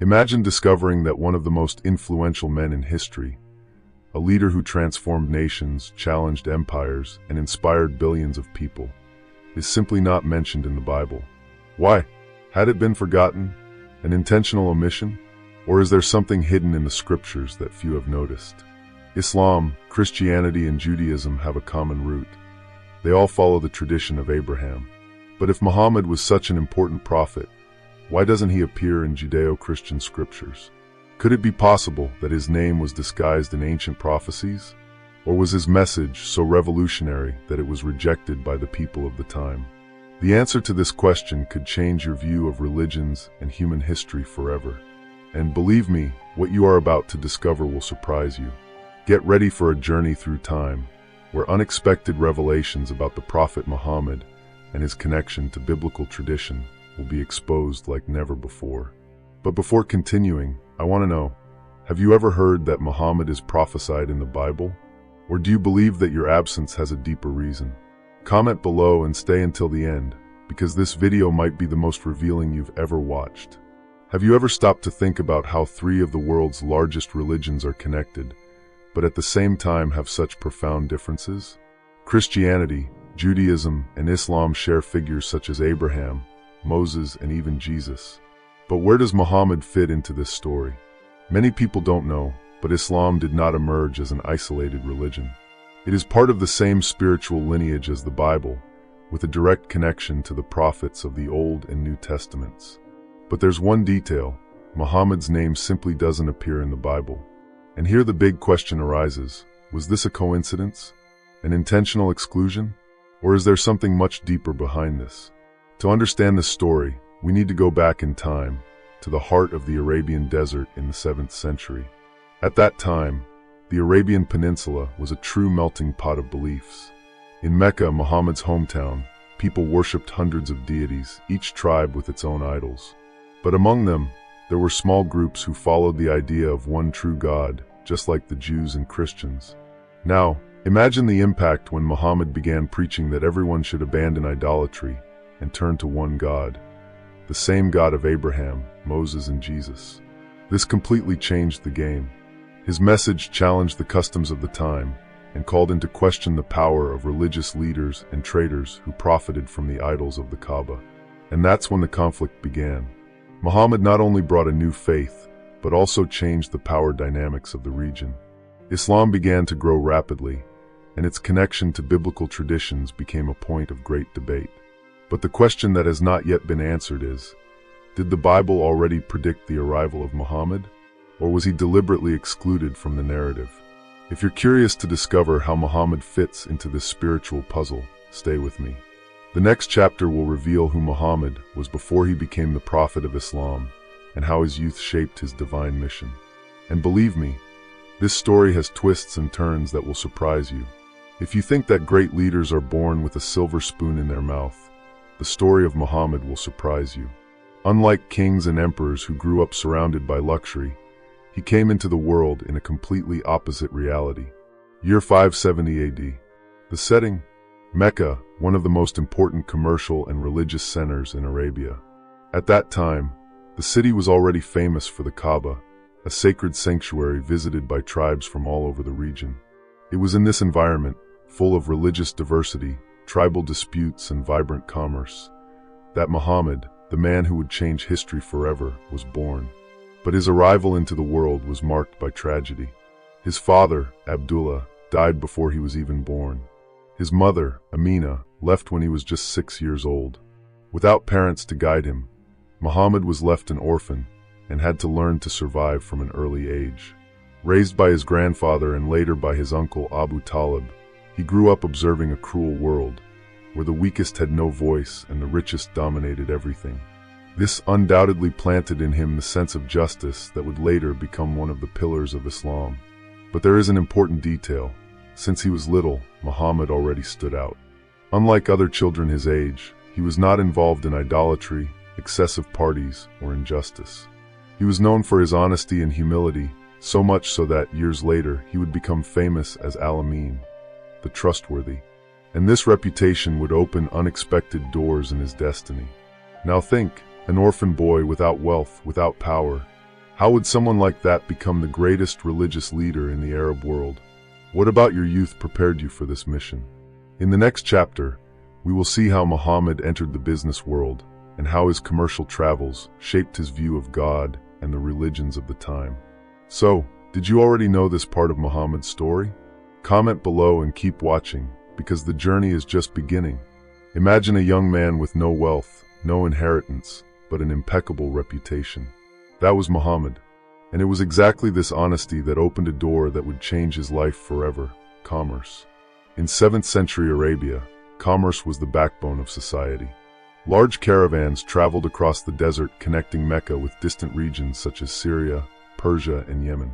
Imagine discovering that one of the most influential men in history, a leader who transformed nations, challenged empires, and inspired billions of people, is simply not mentioned in the Bible. Why? Had it been forgotten? An intentional omission? Or is there something hidden in the scriptures that few have noticed? Islam, Christianity, and Judaism have a common root. They all follow the tradition of Abraham. But if Muhammad was such an important prophet, why doesn't he appear in Judeo-Christian scriptures? Could it be possible that his name was disguised in ancient prophecies? Or was his message so revolutionary that it was rejected by the people of the time? The answer to this question could change your view of religions and human history forever. And believe me, what you are about to discover will surprise you. Get ready for a journey through time, where unexpected revelations about the Prophet Muhammad and his connection to biblical tradition will be exposed like never before. But before continuing, I want to know, have you ever heard that Muhammad is prophesied in the Bible? Or do you believe that your absence has a deeper reason? Comment below and stay until the end, because this video might be the most revealing you've ever watched. Have you ever stopped to think about how three of the world's largest religions are connected, but at the same time have such profound differences? Christianity, Judaism, and Islam share figures such as Abraham, Moses, and even Jesus. But where does Muhammad fit into this story? Many people don't know, but Islam did not emerge as an isolated religion. It is part of the same spiritual lineage as the Bible, with a direct connection to the prophets of the Old and New Testaments. But there's one detail: Muhammad's name simply doesn't appear in the Bible. And here the big question arises: was this a coincidence? An intentional exclusion? Or is there something much deeper behind this? To understand this story, we need to go back in time, to the heart of the Arabian desert in the 7th century. At that time, the Arabian Peninsula was a true melting pot of beliefs. In Mecca, Muhammad's hometown, people worshipped hundreds of deities, each tribe with its own idols. But among them, there were small groups who followed the idea of one true God, just like the Jews and Christians. Now, imagine the impact when Muhammad began preaching that everyone should abandon idolatry and turn to one God, the same God of Abraham, Moses, and Jesus. This completely changed the game. His message challenged the customs of the time and called into question the power of religious leaders and traders who profited from the idols of the Kaaba. And that's when the conflict began. Muhammad not only brought a new faith, but also changed the power dynamics of the region. Islam began to grow rapidly, and its connection to biblical traditions became a point of great debate. But the question that has not yet been answered is, did the Bible already predict the arrival of Muhammad? Or was he deliberately excluded from the narrative? If you're curious to discover how Muhammad fits into this spiritual puzzle, stay with me. The next chapter will reveal who Muhammad was before he became the prophet of Islam, and how his youth shaped his divine mission. And believe me, this story has twists and turns that will surprise you. If you think that great leaders are born with a silver spoon in their mouth, the story of Muhammad will surprise you. Unlike kings and emperors who grew up surrounded by luxury, he came into the world in a completely opposite reality. Year 570 AD. The setting? Mecca, one of the most important commercial and religious centers in Arabia. At that time, the city was already famous for the Kaaba, a sacred sanctuary visited by tribes from all over the region. It was in this environment, full of religious diversity, tribal disputes, and vibrant commerce, that Muhammad, the man who would change history forever, was born. But his arrival into the world was marked by tragedy. His father, Abdullah, died before he was even born. His mother, Amina, left when he was just 6 years old. Without parents to guide him, Muhammad was left an orphan and had to learn to survive from an early age. Raised by his grandfather and later by his uncle Abu Talib, he grew up observing a cruel world, where the weakest had no voice and the richest dominated everything. This undoubtedly planted in him the sense of justice that would later become one of the pillars of Islam. But there is an important detail. Since he was little, Muhammad already stood out. Unlike other children his age, he was not involved in idolatry, excessive parties, or injustice. He was known for his honesty and humility, so much so that years later he would become famous as Al-Amin, the trustworthy. And this reputation would open unexpected doors in his destiny. Now think, an orphan boy without wealth, without power, How would someone like that become the greatest religious leader in the Arab world? What about your youth prepared you for this mission? In the next chapter, we will see how Muhammad entered the business world and how his commercial travels shaped his view of God and the religions of the time. So, did you already know this part of Muhammad's story? Comment below and keep watching, because the journey is just beginning. Imagine a young man with no wealth, no inheritance, but an impeccable reputation. That was Muhammad. And it was exactly this honesty that opened a door that would change his life forever: commerce. In 7th century Arabia, commerce was the backbone of society. Large caravans traveled across the desert, connecting Mecca with distant regions such as Syria, Persia, and Yemen.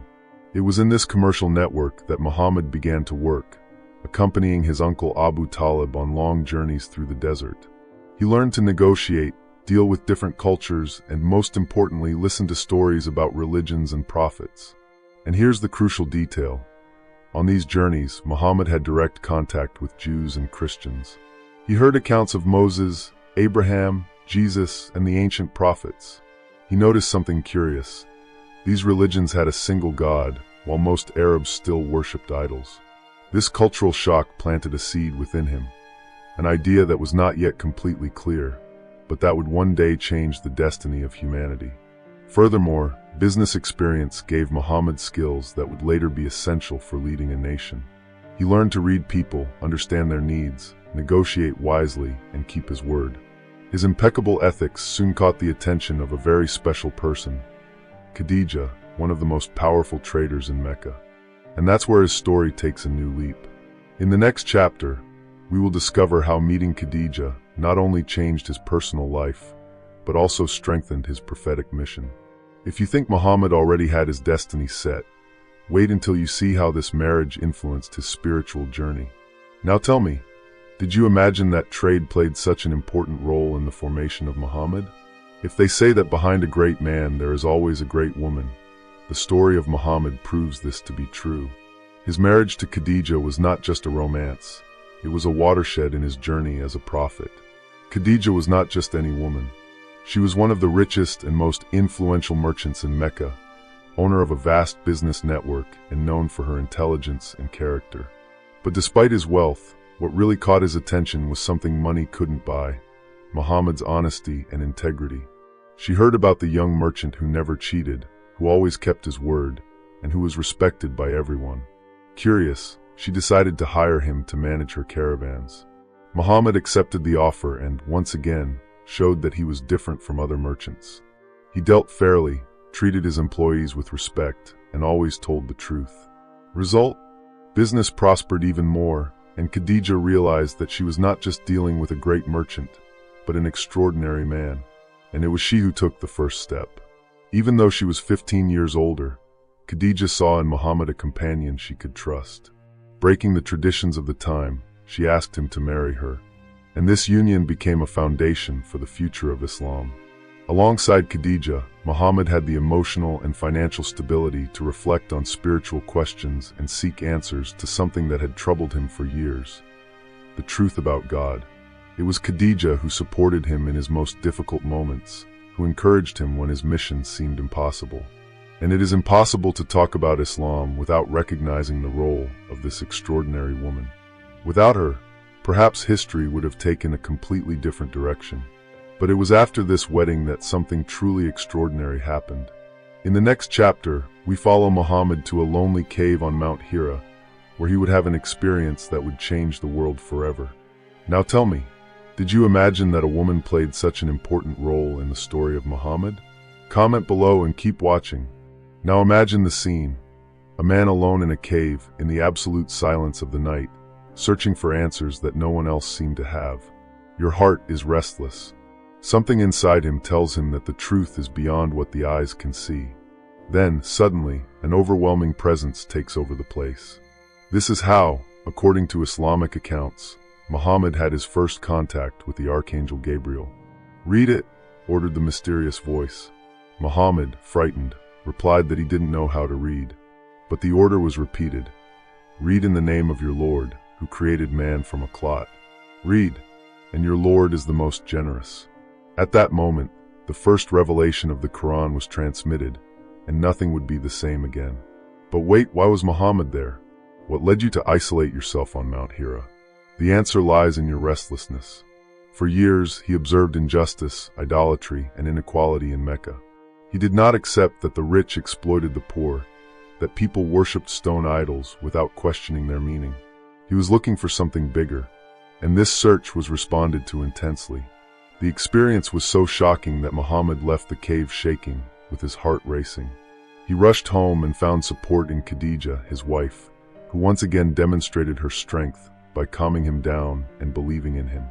It was in this commercial network that Muhammad began to work, accompanying his uncle Abu Talib on long journeys through the desert. He learned to negotiate, deal with different cultures, and most importantly, listen to stories about religions and prophets. And here's the crucial detail. On these journeys, Muhammad had direct contact with Jews and Christians. He heard accounts of Moses, Abraham, Jesus, and the ancient prophets. He noticed something curious. These religions had a single God, while most Arabs still worshipped idols. This cultural shock planted a seed within him, an idea that was not yet completely clear, but that would one day change the destiny of humanity. Furthermore, business experience gave Muhammad skills that would later be essential for leading a nation. He learned to read people, understand their needs, negotiate wisely, and keep his word. His impeccable ethics soon caught the attention of a very special person, Khadija, one of the most powerful traders in Mecca. And that's where his story takes a new leap. In the next chapter, we will discover how meeting Khadija not only changed his personal life, but also strengthened his prophetic mission. If you think Muhammad already had his destiny set, wait until you see how this marriage influenced his spiritual journey. Now tell me, did you imagine that trade played such an important role in the formation of Muhammad? If they say that behind a great man there is always a great woman, the story of Muhammad proves this to be true. His marriage to Khadija was not just a romance, it was a watershed in his journey as a prophet. Khadija was not just any woman. She was one of the richest and most influential merchants in Mecca, owner of a vast business network and known for her intelligence and character. But despite his wealth, what really caught his attention was something money couldn't buy: Muhammad's honesty and integrity. She heard about the young merchant who never cheated, who always kept his word, and who was respected by everyone. Curious, she decided to hire him to manage her caravans. Muhammad accepted the offer and, once again, showed that he was different from other merchants. He dealt fairly, treated his employees with respect, and always told the truth. Result? Business prospered even more, and Khadija realized that she was not just dealing with a great merchant, but an extraordinary man. And it was she who took the first step. Even though she was 15 years older, Khadija saw in Muhammad a companion she could trust. Breaking the traditions of the time, she asked him to marry her, and this union became a foundation for the future of Islam. Alongside Khadija, Muhammad had the emotional and financial stability to reflect on spiritual questions and seek answers to something that had troubled him for years: the truth about God. It was Khadija who supported him in his most difficult moments, who encouraged him when his mission seemed impossible. And it is impossible to talk about Islam without recognizing the role of this extraordinary woman. Without her, perhaps history would have taken a completely different direction. But it was after this wedding that something truly extraordinary happened. In the next chapter, we follow Muhammad to a lonely cave on Mount Hira, where he would have an experience that would change the world forever. Now tell me, did you imagine that a woman played such an important role in the story of Muhammad? Comment below and keep watching. Now imagine the scene: a man alone in a cave, in the absolute silence of the night, searching for answers that no one else seemed to have. Your heart is restless. Something inside him tells him that the truth is beyond what the eyes can see. Then, suddenly, an overwhelming presence takes over the place. This is how, according to Islamic accounts, Muhammad had his first contact with the Archangel Gabriel. "Read it," ordered the mysterious voice. Muhammad, frightened, replied that he didn't know how to read. But the order was repeated: "Read in the name of your Lord, who created man from a clot. Read, and your Lord is the most generous." At that moment, the first revelation of the Quran was transmitted, and nothing would be the same again. But wait, why was Muhammad there? What led you to isolate yourself on Mount Hira? The answer lies in your restlessness. For years, he observed injustice, idolatry, and inequality in Mecca. He did not accept that the rich exploited the poor, that people worshipped stone idols without questioning their meaning. He was looking for something bigger, and this search was responded to intensely. The experience was so shocking that Muhammad left the cave shaking, with his heart racing. He rushed home and found support in Khadija, his wife, who once again demonstrated her strength by calming him down and believing in him.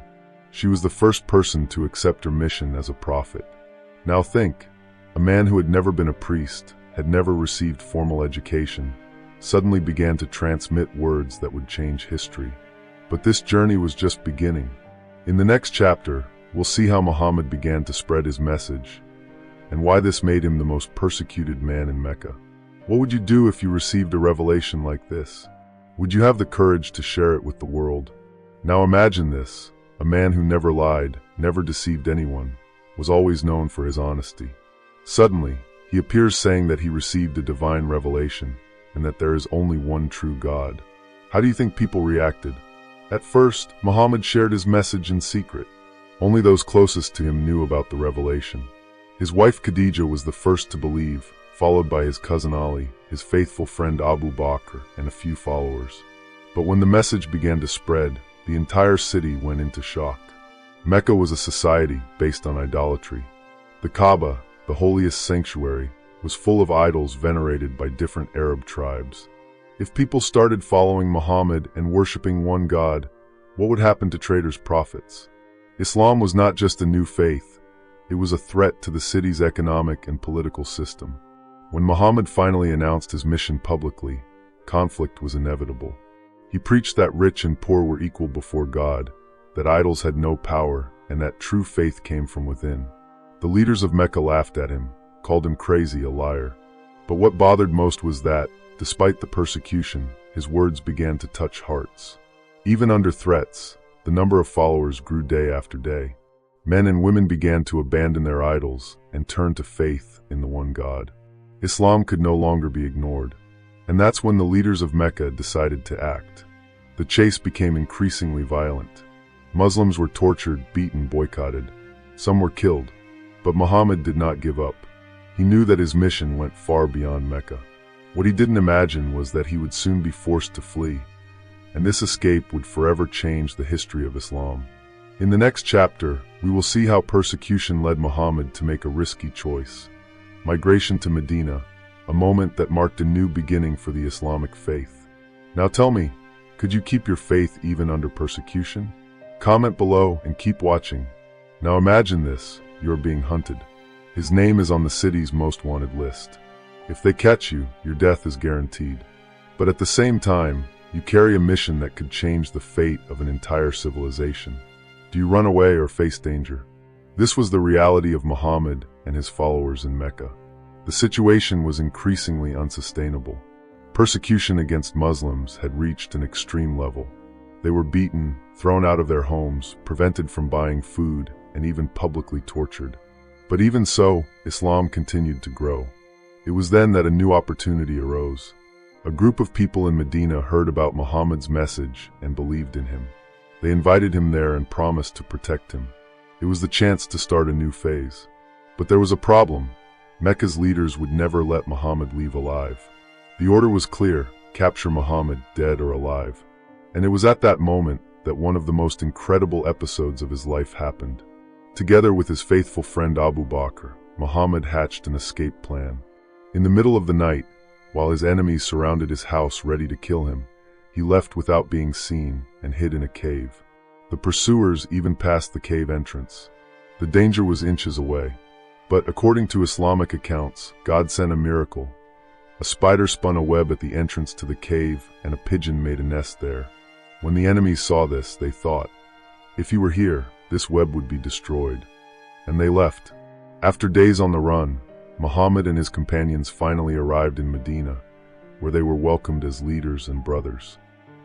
She was the first person to accept her mission as a prophet. Now think, a man who had never been a priest, had never received formal education, suddenly began to transmit words that would change history. But this journey was just beginning. In the next chapter, we'll see how Muhammad began to spread his message, and why this made him the most persecuted man in Mecca. What would you do if you received a revelation like this? Would you have the courage to share it with the world? Now imagine this, a man who never lied, never deceived anyone, was always known for his honesty. Suddenly, he appears saying that he received a divine revelation, and that there is only one true God. How do you think people reacted? At first, Muhammad shared his message in secret. Only those closest to him knew about the revelation. His wife Khadija was the first to believe, followed by his cousin Ali, his faithful friend Abu Bakr, and a few followers. But when the message began to spread, the entire city went into shock. Mecca was a society based on idolatry. The Kaaba, the holiest sanctuary, was full of idols venerated by different Arab tribes. If people started following Muhammad and worshipping one God, what would happen to traders' profits? Islam was not just a new faith, it was a threat to the city's economic and political system. When Muhammad finally announced his mission publicly, conflict was inevitable. He preached that rich and poor were equal before God, that idols had no power, and that true faith came from within. The leaders of Mecca laughed at him, called him crazy, a liar. But what bothered most was that, despite the persecution, his words began to touch hearts. Even under threats, the number of followers grew day after day. Men and women began to abandon their idols and turn to faith in the one God. Islam could no longer be ignored. And that's when the leaders of Mecca decided to act. The chase became increasingly violent. Muslims were tortured, beaten, boycotted. Some were killed. But Muhammad did not give up. He knew that his mission went far beyond Mecca. What he didn't imagine was that he would soon be forced to flee, and this escape would forever change the history of Islam. In the next chapter, we will see how persecution led Muhammad to make a risky choice: migration to Medina, a moment that marked a new beginning for the Islamic faith. Now tell me, could you keep your faith even under persecution? Comment below and keep watching. Now imagine this, you are being hunted. His name is on the city's most wanted list. If they catch you, your death is guaranteed. But at the same time, you carry a mission that could change the fate of an entire civilization. Do you run away or face danger? This was the reality of Muhammad and his followers in Mecca. The situation was increasingly unsustainable. Persecution against Muslims had reached an extreme level. They were beaten, thrown out of their homes, prevented from buying food, and even publicly tortured. But even so, Islam continued to grow. It was then that a new opportunity arose. A group of people in Medina heard about Muhammad's message and believed in him. They invited him there and promised to protect him. It was the chance to start a new phase. But there was a problem. Mecca's leaders would never let Muhammad leave alive. The order was clear: capture Muhammad, dead or alive. And it was at that moment that one of the most incredible episodes of his life happened. Together with his faithful friend Abu Bakr, Muhammad hatched an escape plan. In the middle of the night, while his enemies surrounded his house ready to kill him, he left without being seen and hid in a cave. The pursuers even passed the cave entrance. The danger was inches away. But according to Islamic accounts, God sent a miracle. A spider spun a web at the entrance to the cave, and a pigeon made a nest there. When the enemies saw this, they thought, if he were here, this web would be destroyed. And they left. After days on the run, Muhammad and his companions finally arrived in Medina, where they were welcomed as leaders and brothers.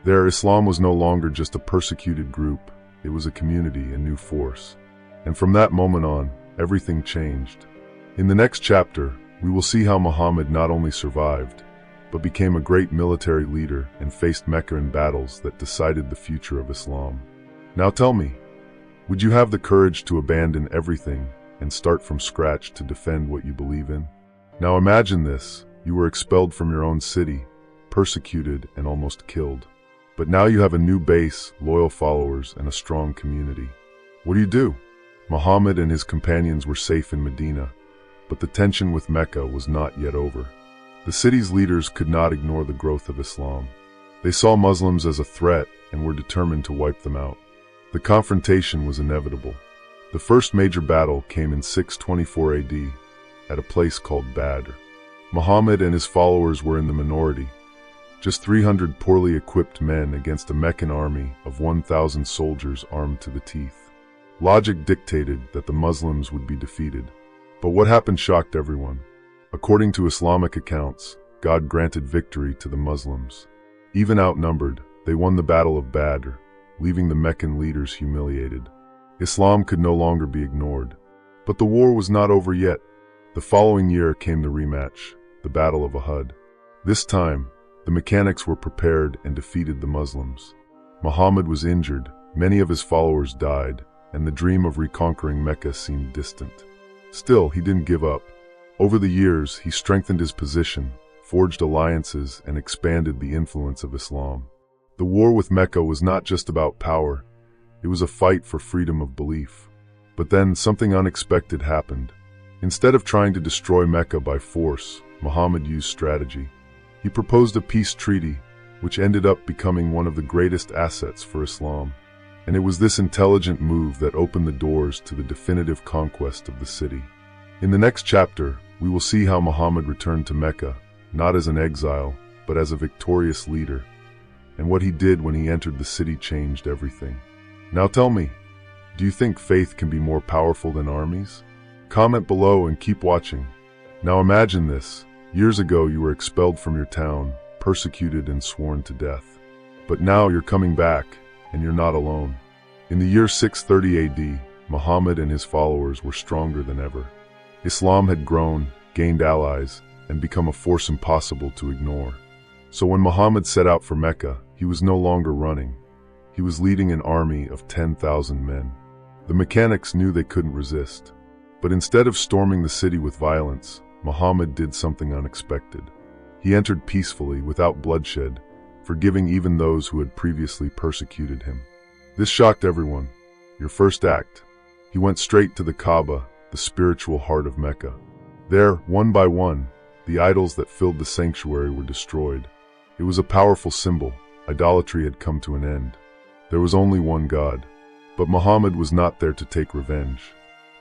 There, Islam was no longer just a persecuted group, it was a community, a new force. And from that moment on, everything changed. In the next chapter, we will see how Muhammad not only survived, but became a great military leader and faced Mecca in battles that decided the future of Islam. Now tell me, would you have the courage to abandon everything and start from scratch to defend what you believe in? Now imagine this: you were expelled from your own city, persecuted and almost killed. But now you have a new base, loyal followers, and a strong community. What do? Muhammad and his companions were safe in Medina, but the tension with Mecca was not yet over. The city's leaders could not ignore the growth of Islam. They saw Muslims as a threat and were determined to wipe them out. The confrontation was inevitable. The first major battle came in 624 AD at a place called Badr. Muhammad and his followers were in the minority, just 300 poorly equipped men against a Meccan army of 1,000 soldiers armed to the teeth. Logic dictated that the Muslims would be defeated. But what happened shocked everyone. According to Islamic accounts, God granted victory to the Muslims. Even outnumbered, they won the Battle of Badr, leaving the Meccan leaders humiliated. Islam could no longer be ignored. But the war was not over yet. The following year came the rematch, the Battle of Uhud. This time, the mechanics were prepared and defeated the Muslims. Muhammad was injured, many of his followers died, and the dream of reconquering Mecca seemed distant. Still, he didn't give up. Over the years, he strengthened his position, forged alliances, and expanded the influence of Islam. The war with Mecca was not just about power, it was a fight for freedom of belief. But then something unexpected happened. Instead of trying to destroy Mecca by force, Muhammad used strategy. He proposed a peace treaty, which ended up becoming one of the greatest assets for Islam. And it was this intelligent move that opened the doors to the definitive conquest of the city. In the next chapter, we will see how Muhammad returned to Mecca, not as an exile, but as a victorious leader. And what he did when he entered the city changed everything. Now tell me, do you think faith can be more powerful than armies? Comment below and keep watching. Now imagine this. Years ago you were expelled from your town, persecuted and sworn to death. But now you're coming back, and you're not alone. In the year 630 AD, Muhammad and his followers were stronger than ever. Islam had grown, gained allies, and become a force impossible to ignore. So when Muhammad set out for Mecca, he was no longer running. He was leading an army of 10,000 men. The mechanics knew they couldn't resist. But instead of storming the city with violence, Muhammad did something unexpected. He entered peacefully, without bloodshed, forgiving even those who had previously persecuted him. This shocked everyone. Your first act. He went straight to the Kaaba, the spiritual heart of Mecca. There, one by one, the idols that filled the sanctuary were destroyed. It was a powerful symbol. Idolatry had come to an end. There was only one God. But Muhammad was not there to take revenge.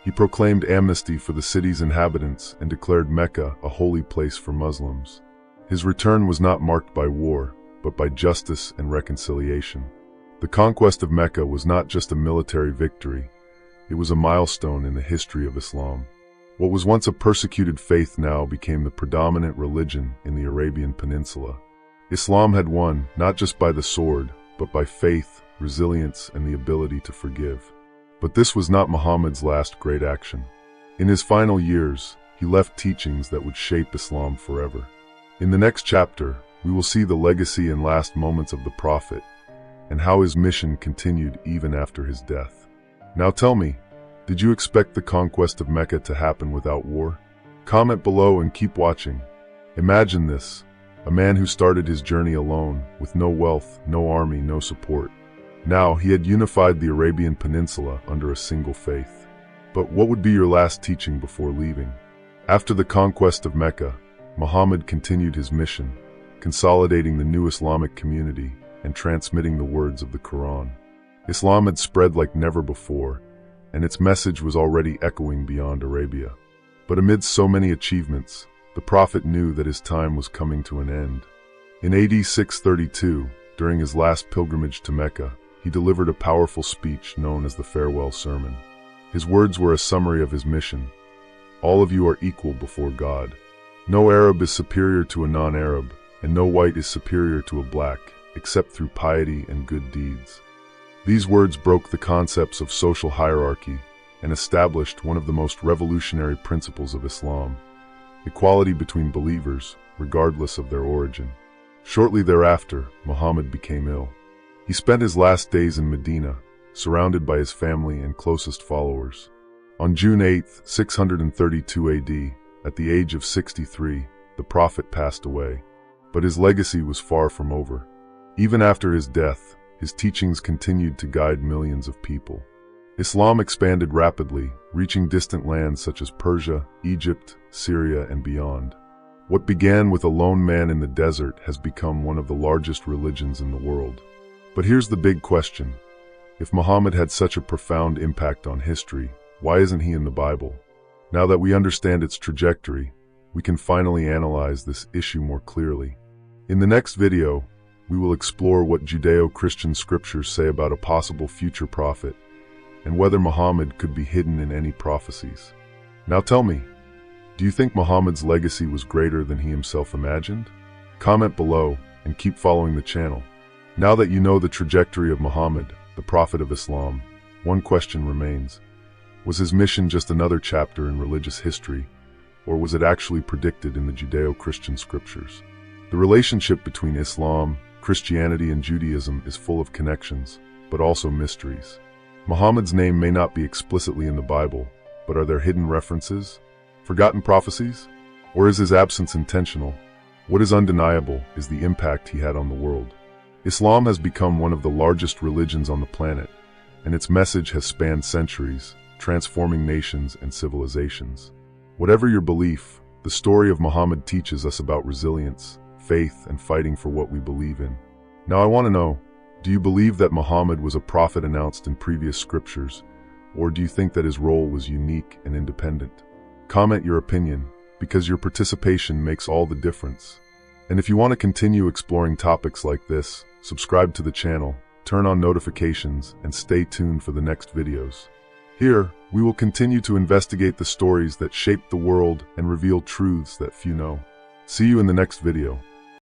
He proclaimed amnesty for the city's inhabitants and declared Mecca a holy place for Muslims. His return was not marked by war, but by justice and reconciliation. The conquest of Mecca was not just a military victory, it was a milestone in the history of Islam. What was once a persecuted faith now became the predominant religion in the Arabian Peninsula. Islam had won, not just by the sword, but by faith, resilience, and the ability to forgive. But this was not Muhammad's last great action. In his final years, he left teachings that would shape Islam forever. In the next chapter, we will see the legacy and last moments of the Prophet, and how his mission continued even after his death. Now tell me, did you expect the conquest of Mecca to happen without war? Comment below and keep watching. Imagine this, a man who started his journey alone, with no wealth, no army, no support. Now he had unified the Arabian Peninsula under a single faith. But what would be your last teaching before leaving? After the conquest of Mecca, Muhammad continued his mission, consolidating the new Islamic community and transmitting the words of the Quran. Islam had spread like never before, and its message was already echoing beyond Arabia. But amidst so many achievements, the Prophet knew that his time was coming to an end. In AD 632, during his last pilgrimage to Mecca, he delivered a powerful speech known as the Farewell Sermon. His words were a summary of his mission. All of you are equal before God. No Arab is superior to a non-Arab, and no white is superior to a black, except through piety and good deeds. These words broke the concepts of social hierarchy and established one of the most revolutionary principles of Islam: equality between believers, regardless of their origin. Shortly thereafter, Muhammad became ill. He spent his last days in Medina, surrounded by his family and closest followers. On June 8, 632 AD, at the age of 63, the Prophet passed away. But his legacy was far from over. Even after his death, his teachings continued to guide millions of people. Islam expanded rapidly, reaching distant lands such as Persia, Egypt, Syria, and beyond. What began with a lone man in the desert has become one of the largest religions in the world. But here's the big question. If Muhammad had such a profound impact on history, why isn't he in the Bible? Now that we understand its trajectory, we can finally analyze this issue more clearly. In the next video, we will explore what Judeo-Christian scriptures say about a possible future prophet and whether Muhammad could be hidden in any prophecies. Now tell me, do you think Muhammad's legacy was greater than he himself imagined? Comment below and keep following the channel. Now that you know the trajectory of Muhammad, the prophet of Islam, one question remains. Was his mission just another chapter in religious history, or was it actually predicted in the Judeo-Christian scriptures? The relationship between Islam, Christianity, and Judaism is full of connections, but also mysteries. Muhammad's name may not be explicitly in the Bible, but are there hidden references? Forgotten prophecies? Or is his absence intentional? What is undeniable is the impact he had on the world. Islam has become one of the largest religions on the planet, and its message has spanned centuries, transforming nations and civilizations. Whatever your belief, the story of Muhammad teaches us about resilience, faith, and fighting for what we believe in. Now I want to know, do you believe that Muhammad was a prophet announced in previous scriptures, or do you think that his role was unique and independent? Comment your opinion, because your participation makes all the difference. And if you want to continue exploring topics like this, subscribe to the channel, turn on notifications, and stay tuned for the next videos. Here, we will continue to investigate the stories that shaped the world and reveal truths that few know. See you in the next video.